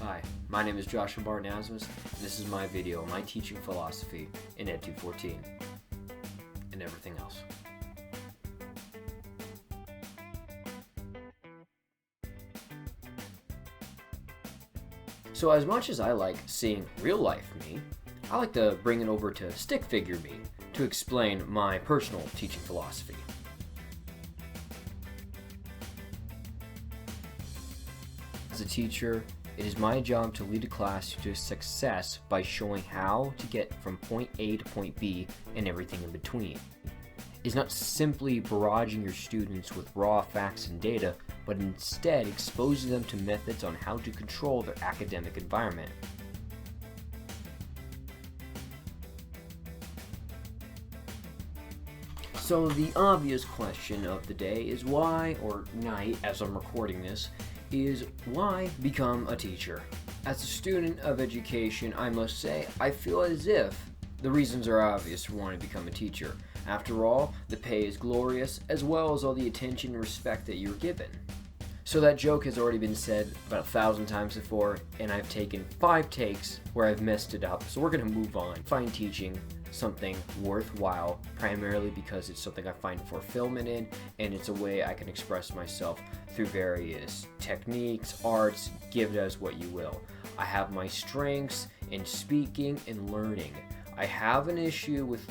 Hi, my name is Joshua Barton Asmus, and this is my video, my teaching philosophy in ED-214, and everything else. So as much as I like seeing real life me, I like to bring it over to stick figure me to explain my personal teaching philosophy. As a teacher, it is my job to lead a class to success by showing how to get from point A to point B and everything in between. It's not simply barraging your students with raw facts and data, but instead exposing them to methods on how to control their academic environment. So the obvious question of the day is why, or night as I'm recording this, is why become a teacher? As a student of education, I must say, I feel as if the reasons are obvious for wanting to become a teacher. After all, the pay is glorious, as well as all the attention and respect that you're given. So that joke has already been said about 1,000 times before, and I've taken 5 takes where I've messed it up, so we're going to move on. Find teaching something worthwhile, primarily because it's something I find fulfillment in, and it's a way I can express myself through various techniques, arts, give it as what you will. I have my strengths in speaking and learning. I have an issue with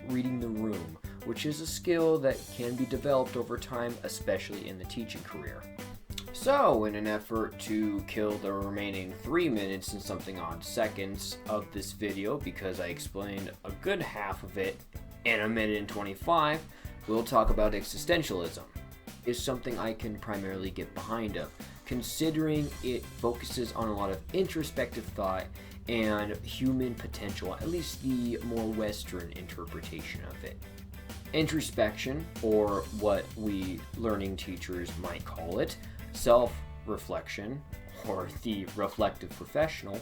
reading the room, which is a skill that can be developed over time, especially in the teaching career. So, in an effort to kill the remaining 3 minutes and something odd seconds of this video, because I explained a good half of it in 1:25, we'll talk about existentialism. It's something I can primarily get behind of, considering it focuses on a lot of introspective thought and human potential, at least the more Western interpretation of it. Introspection, or what we learning teachers might call it, self-reflection, or the reflective professional,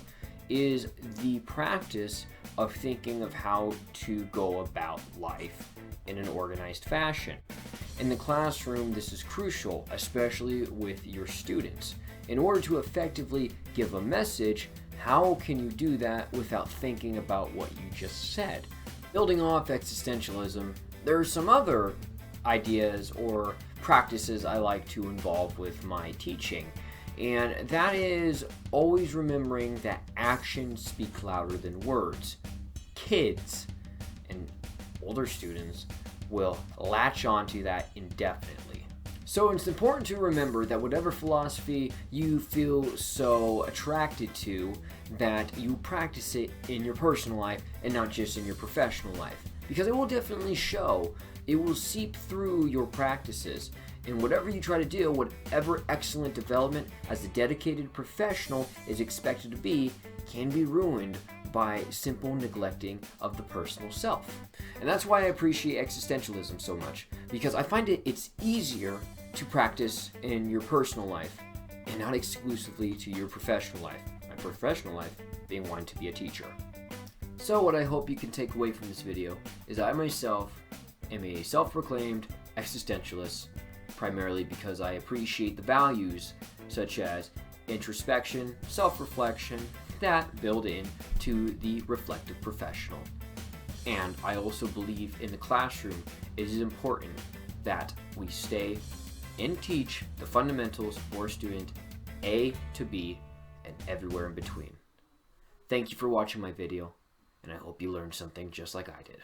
is the practice of thinking of how to go about life in an organized fashion. In the classroom, this is crucial, especially with your students. In order to effectively give a message, how can you do that without thinking about what you just said? Building off existentialism, there are some other ideas or practices I like to involve with my teaching, and that is always remembering that actions speak louder than words. Kids and older students will latch onto that indefinitely. So it's important to remember that whatever philosophy you feel so attracted to, that you practice it in your personal life and not just in your professional life, because it will definitely show. It will seep through your practices, and whatever you try to do, whatever excellent development as a dedicated professional is expected to be, can be ruined by simple neglecting of the personal self. And that's why I appreciate existentialism so much, because I find it's easier to practice in your personal life and not exclusively to your professional life. My professional life being wanting to be a teacher. So what I hope you can take away from this video is I myself am a self-proclaimed existentialist, primarily because I appreciate the values such as introspection, self-reflection, that build in to the reflective professional. And I also believe in the classroom it is important that we stay and teach the fundamentals for a student A to B and everywhere in between. Thank you for watching my video, and I hope you learned something just like I did.